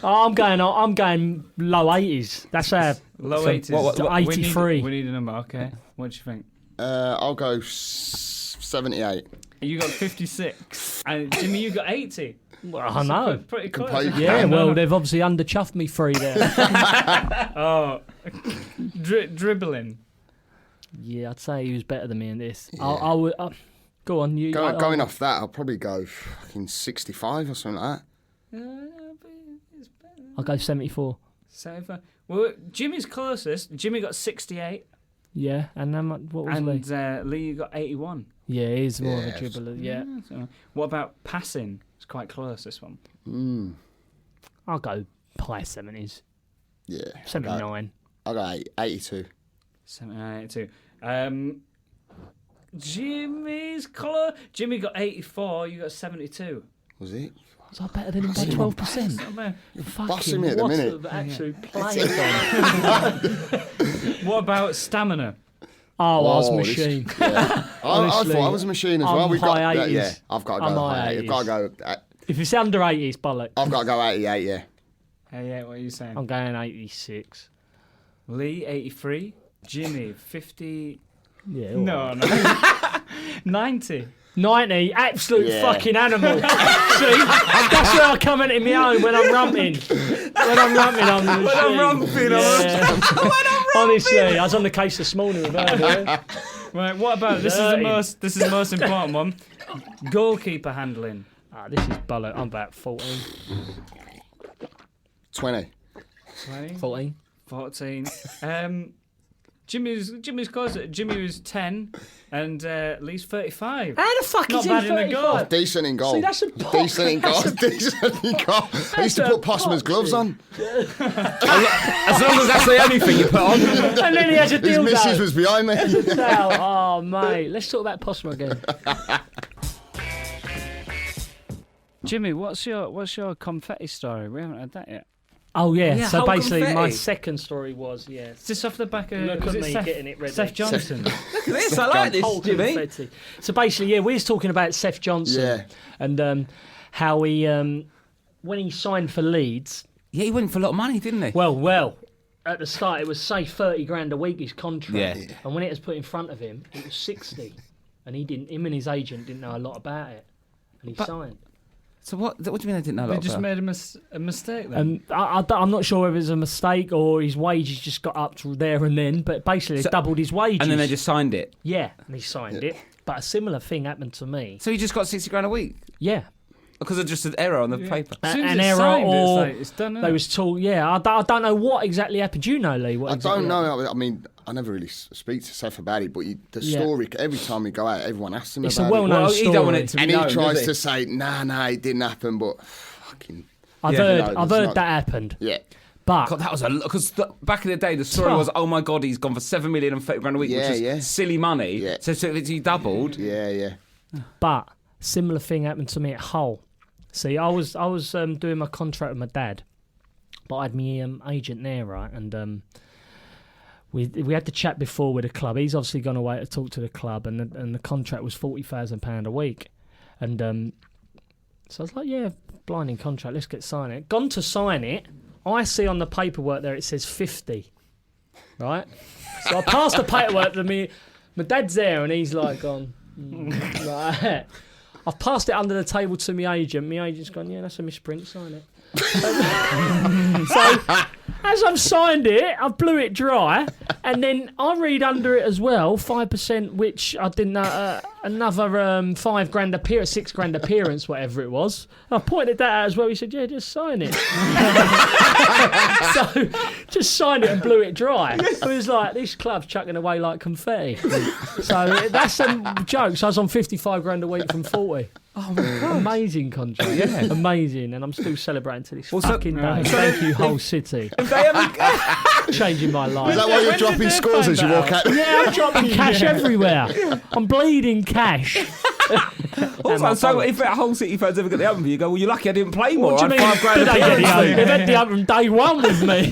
I'm going low 80s. That's low 80s. 83. We need a number. Okay. What do you think? I'll go 78. You got 56, and Jimmy, you got 80. Well, I know. Pretty close. Yeah, well, they've obviously underchuffed me 3 there. Oh, dribbling. Yeah, I'd say he was better than me in this. Yeah. I would. Go on, you. Going off that, I'll probably go fucking 65 or something like that. I'll go 74. 75. Well, Jimmy's closest. Jimmy got 68. Yeah, and then what was Lee? And Lee, you got 81. Yeah, he's more of a dribbler. Yeah. So, what about passing? It's quite close, this one. I'll go high 70s. Yeah. 79. I'll go 82. 79, 82. Jimmy's colour. Jimmy got 84. You got 72. Was it? Was I better than him by 12%? You're bossing me at the minute. What absolute playing. What about stamina? Oh, I was a machine. I thought I was a machine as well. I've got 80s. Yeah, I've got to go high 80s. I've got to go. If it's under 80s, bollock. I've got to go 88. Yeah. Hey, what are you saying? I'm going 86. Lee 83. Jimmy 50. Yeah. No. 90. 90, absolute fucking animal. See, that's where I come into my own when I'm rumping. Honestly, I was on the case this morning with her. Right, what about this? Is the most important one. Goalkeeper handling. This is bollock. I'm about 14. 20. 14. 14. Jimmy's closer. Jimmy was 10, and Lee's 35. How the fuck is he 35? In the goal. Decent in goal. See, that's a pop. Decent in goal. I used to put Postma's gloves on. As long as that's the only thing you put on. And then he has a dildo. His missus was behind me. Oh, mate. Let's talk about Postma again. Jimmy, what's your confetti story? We haven't had that yet. Oh, yeah. So basically, confetti? my second story was, Is this off the back of... Look at me getting it ready. Seth Johnson. Look at this, I like this, Jimmy. Confetti. So basically, we was talking about Seth Johnson and how he, when he signed for Leeds... Yeah, he went for a lot of money, didn't he? Well, at the start, it was, say, 30 grand a week, his contract. Yeah. And when it was put in front of him, it was 60. And him and his agent didn't know a lot about it. And he signed. So what do you mean they didn't know a lot about? They just made a mistake then? I'm not sure if it was a mistake or his wages just got up to there and then, but basically they doubled his wages. And then they just signed it? Yeah, and he signed it. But a similar thing happened to me. So he just got 60 grand a week? Yeah. Because of just an error on the paper? An error or it's done, they was told, I don't know what exactly happened. Do you know, Lee? I don't know. I mean, I never really speak to Seth about it, but the story, every time we go out, everyone asks him it's about it. It's a well-known story. He don't want it to be known, and he tries to say, nah, it didn't happen, but fucking... I've heard that happened. Yeah. But God, that was because back in the day the story was, oh my God, he's gone for 7 million and 30 grand a week, which is silly money. Yeah. So he doubled. Yeah. But similar thing happened to me at Hull. See, I was doing my contract with my dad, but I had my agent there, right? And we had the chat before with the club. He's obviously gone away to talk to the club, and the contract was £40,000 a week. And so I was like, yeah, blinding contract, let's get sign it. Gone to sign it, I see on the paperwork there it says 50, right? So I passed the paperwork to me. My dad's there, and he's like, gone, right. I've passed it under the table to my agent. My agent's gone, yeah, that's a misprint, sign it. So as I've signed it, I blew it dry, and then I read under it as well 5%, which I didn't know. Another £5,000 appearance, £6,000 appearance, whatever it was. I pointed that out as well. He said, "Yeah, just sign it." So just signed it and blew it dry. It was like, this club's chucking away like confetti. So that's some jokes. I was on £55,000 a week from 40. Oh my God. Amazing contract. Yeah. Amazing. And I'm still celebrating to this fucking day. Thank you, whole city. Changing my life. Is that why you're dropping scores as you walk out? Yeah, I'm dropping cash everywhere. I'm bleeding cash. Also, so if a whole City fans ever get the album, you go, well, you're lucky I didn't play more. What do you mean? £5,000 Did they get the appearance. album? They've had the album day one with me.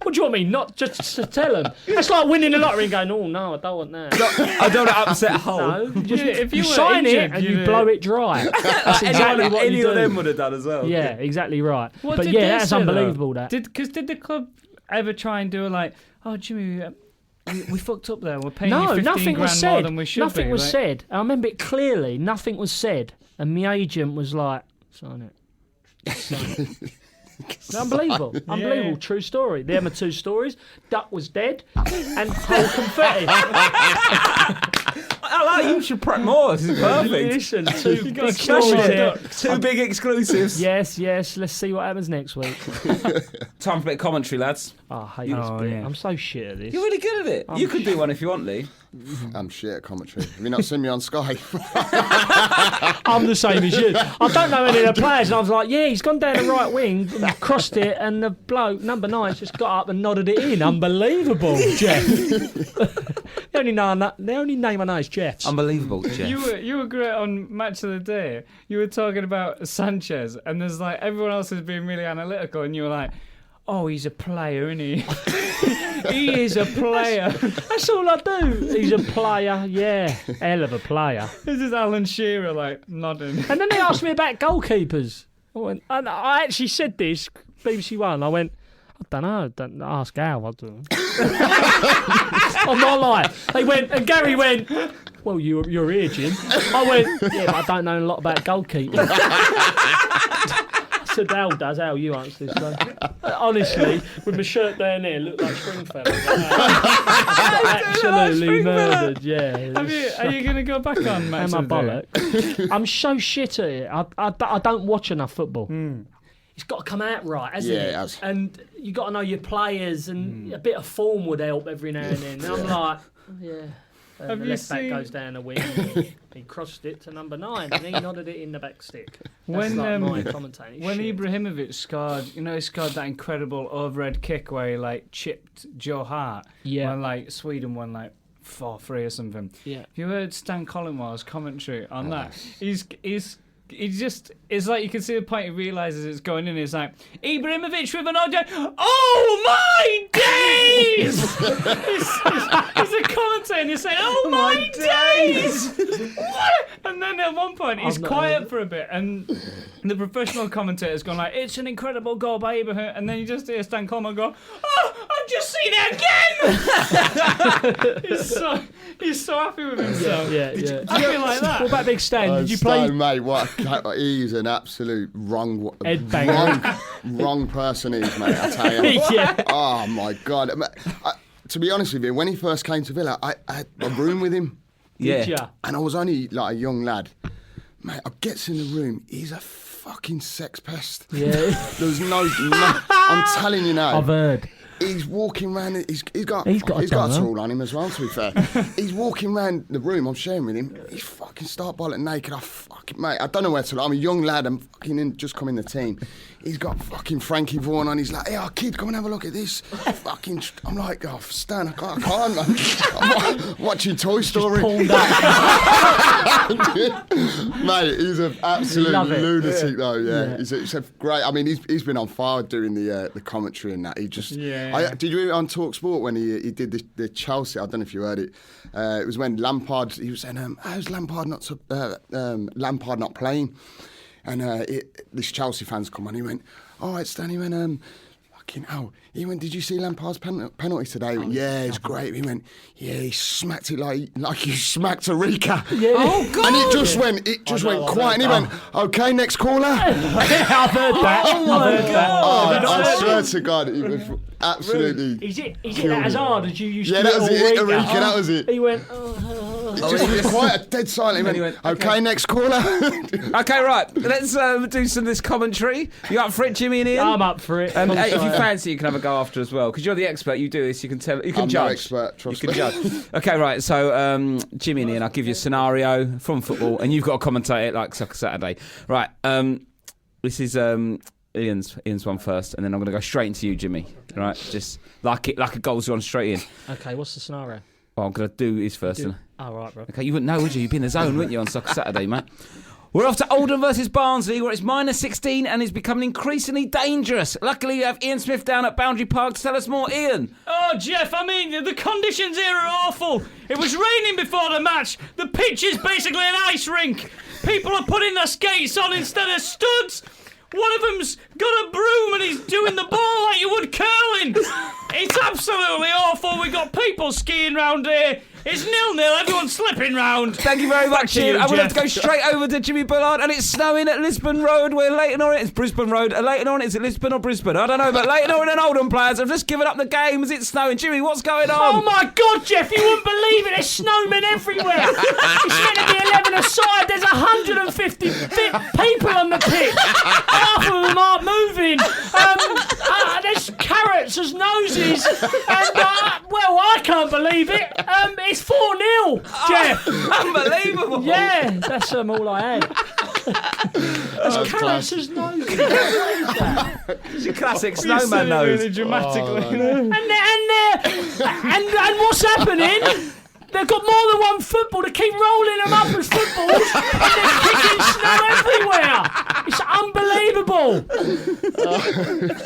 What do you want me? Not just to tell them. That's like winning the lottery and going, "Oh no, I don't want that." I don't want to upset Hull. No, If you were sign injured, it and you blow it dry. That's exactly what any you of do. them would have done as well. Yeah, exactly right. What But did yeah, they that's say, unbelievable. though? That Did the club ever try and do like, "Oh, Jimmy, we fucked up there. We're paying you no, 15 nothing grand was more said. than we should Nothing be." was like, said. I remember it clearly. Nothing was said, and my agent was like, "Sign it." Sign it. Unbelievable. Unbelievable. True story. Them are two stories. Duck was dead and whole confetti. I like you should prep more. This is perfect. Listen, two big smash stories it. here. Two big exclusives. Yes. Let's see what happens next week. Time for a bit of commentary, lads. Oh, I hate this bit. yeah. I'm so shit at this. You're really good at it. You could do one if you want, Lee. I'm shit at commentary. Have you not seen me on Sky? I'm the same as you. I don't know any of the players, and I was like, "Yeah, he's gone down the right wing, and crossed it, and the bloke, number 9, just got up and nodded it in. Unbelievable, Jeff." The only name I know is Jeff's. Unbelievable, Jeff. You were great on Match of the Day. You were talking about Sanchez, and there's like everyone else is being really analytical, and you were like, "Oh, he's a player, isn't he?" He is a player. That's all I do. He's a player, yeah, hell of a player. This is Alan Shearer like nodding. And then they asked me about goalkeepers. I went, and I actually said this, BBC One. I went, "I don't know. Don't ask Al. I don't know." I'm not lying. They went, and Gary went, "Well, you're here, Jim." I went, "Yeah, but I don't know a lot about goalkeeping." I said, "Al does. Al, you answer this one." Honestly, with my shirt down there, looked like Stringfellow. Absolutely murdered. Yeah. Are you going to go back on Match And my of the Day? bollock. I'm so shit at it. I don't watch enough football. It's got to come out right, hasn't it? It has. And you got to know your players, and a bit of form would help every now and then. And I'm like, yeah. And Have the you left back seen- goes down the wing. He crossed it to number 9, and he nodded it in the back stick. That's When, like my commentating. When shit. Ibrahimovic scored, he scored that incredible overhead kick where he like chipped Joe Hart. Yeah. When like Sweden won like 4-3 or something. Yeah. Have you heard Stan Collingwood's commentary on that? He just, it's like you can see the point he realises it's going in. It's like, Ibrahimovic with an odd. Oh my days! he's a commentator and he's saying, oh my days! What? And then at one point he's quiet for a bit and the professional commentator's gone like, it's an incredible goal by Ibrahim. And then you just hear Stan Coleman go, oh, I've just seen it again! he's so happy with himself. Yeah. I feel like that. What about Big Stan? Did you play? Mate, he's an absolute wrong person, mate, I tell you. Yeah. Oh, my God. To be honest with you, when he first came to Villa, I had a room with him. Did ya? And I was only like a young lad. Mate, I gets in the room, he's a fucking sex pest. Yeah. There's no I'm telling you now. I've heard. He's walking around. He's got a a tunnel. tool on him as well. To be fair, he's walking around the room. I'm sharing with him. He's fucking start bollock naked. Mate, I don't know where to look. I'm a young lad. I'm fucking just come in the team. He's got fucking Frankie Vaughan on. He's like, "Hey, kid, come and have a look at this." Fucking, I'm like, "Oh, Stan, I can't. I'm watching Toy Story." Mate, he's an absolute lunatic, though. Yeah. He's a great. I mean, he's been on fire doing the commentary and that. He just. Did you hear it on TalkSport when he did the Chelsea? I don't know if you heard it. It was when Lampard. He was saying, "How's Lampard not playing?" And this Chelsea fans come on. He went, "All right, Stan." He went, fucking hell. He went, did you see Lampard's penalty today? He went, yeah, it's great. He went, yeah, he smacked it like you smacked Eureka. Yeah. Oh, God. And it just went quiet. And he went, okay, next caller. I've heard that. Oh, my God. I swear to God, he was absolutely... Is it that as hard as you used to do? Yeah, that was it, Eureka, that was it. He went, It just was quiet, dead silent. He went, okay, next caller. Okay, right. Let's do some of this commentary. You up for it, Jimmy and Ian? I'm up for it. If you fancy, you can have a go after as well. Because you're the expert. You do this. You can tell. You can I'm judge. no expert, trust you can me. judge. Okay, right. So, Jimmy and Ian, I'll give you a scenario from football, and you've got to commentate it like Soccer Saturday. Right. This is Ian's one first, and then I'm going to go straight into you, Jimmy. Right. Just like a goal's gone straight in. Okay. What's the scenario? Well, I'm going to do his first. Oh, right, bro. Okay, you wouldn't know, would you? You'd be in the zone, wouldn't you, on Soccer Saturday, mate? We're off to Oldham versus Barnsley, where it's -16 and is becoming increasingly dangerous. Luckily, you have Ian Smith down at Boundary Park to tell us more. Ian. Oh, Jeff, I mean, the conditions here are awful. It was raining before the match. The pitch is basically an ice rink. People are putting their skates on instead of studs. One of them's got a broom and he's doing the ball like you would curling. It's absolutely awful. We've got people skiing round here. It's 0-0. Everyone's slipping round. Thank you very much, Ian. I'm going to have to go Jeff. straight over to Jimmy Bullard, and it's snowing at Lisbon Road. We're Leighton Orient. It's Brisbane Road. Leighton Orient, is it Lisbon or Brisbane? I don't know, but Leighton Orient and Oldham players have just given up the game as it's snowing. Jimmy, what's going on? Oh my God, Jeff, you wouldn't believe it. There's snowmen everywhere. It's meant to be 11 aside. There's 150 people on the pitch. Half of them aren't moving. There's carrots, there's noses. And, well, I can't believe it. It's 4-0, Jeff. Unbelievable. Yeah, that's all I had. There's carrots, there's noses. It's your classic snowman nose. Really dramatically. And what's happening? They've got more than one football to keep rolling them up as footballs, and they're kicking snow everywhere. It's unbelievable.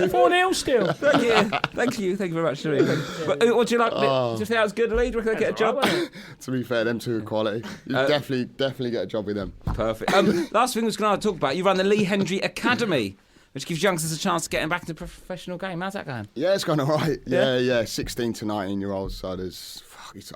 4-0 still. Thank you very much, Jimmy. What do you like? Do you think that was good, Lee? Do you reckon they get a job? To be fair, them two are quality. You definitely get a job with them. Perfect. Last thing I was going to talk about, you run the Lee Hendrie Academy, which gives youngsters a chance of getting back into the professional game. How's that going? Yeah, it's going all right. Yeah. 16 to 19-year-olds, so it's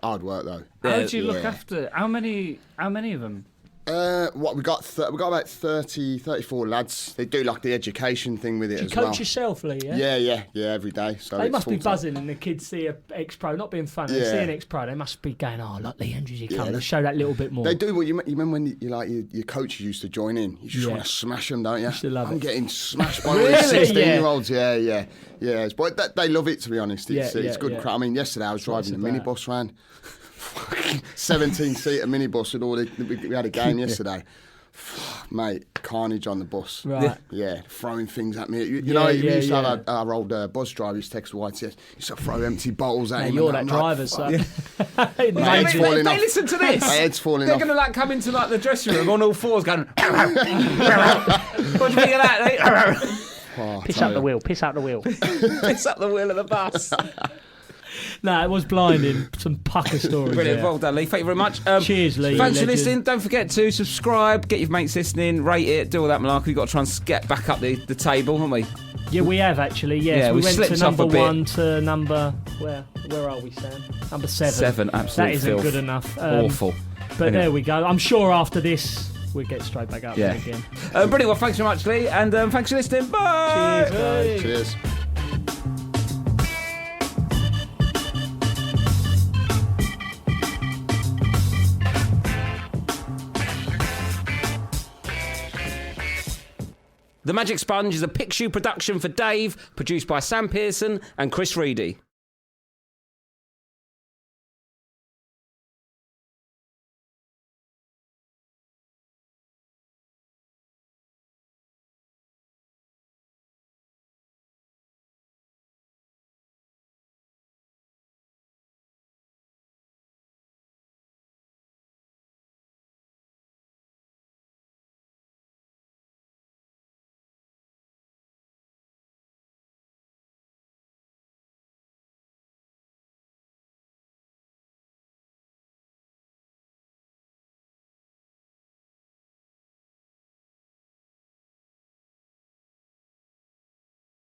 hard work though. How do you look after? How many of them? We got about 34 lads. They do like the education thing with it as well. Do you coach yourself, Lee? Yeah, every day. So they must be buzzing, and the kids see a ex-pro, not being funny. They see an ex-pro, they must be going, "Oh, look, Lee Hendrie's coming." Let's show that little bit more. They do. Well, you remember when your coaches used to join in? You just want to smash them, don't you? I'm getting smashed by all these 16-year-olds. Yeah. But they love it, to be honest. It's good crowd. I mean, yesterday I was driving a minibus round. 17-seater minibus with all we had a game yesterday. Mate, carnage on the bus. Right. Yeah, throwing things at me. You know, we used to have our old bus driver, used to take us to YTS, used to throw empty bottles at him. You're that driver, so. They listen to this. My head's falling They're off. going to come into the dressing room on all fours going, what do you think of that, Lee? Piss out the wheel. Piss out the wheel of the bus. No, it was blinding. Some pucker stories. Brilliant. Well done, Lee. Thank you very much. Cheers, Lee. Thanks for listening. Don't forget to subscribe, get your mates listening, rate it, do all that malarkey. We've got to try and get back up the table, haven't we? Yeah, we have actually. Yes, Yeah, we we went slipped to off a number bit. 1 to number where are we, Sam? Number 7. 7, absolutely. That isn't filth. good enough. Awful. But there we go. I'm sure after this we'll get straight back up again. Brilliant. Well, thanks very much, Lee, and thanks for listening. Bye. Cheers. Cheers. The Magic Sponge is a Pixiu production for Dave, produced by Sam Pearson and Chris Reidy.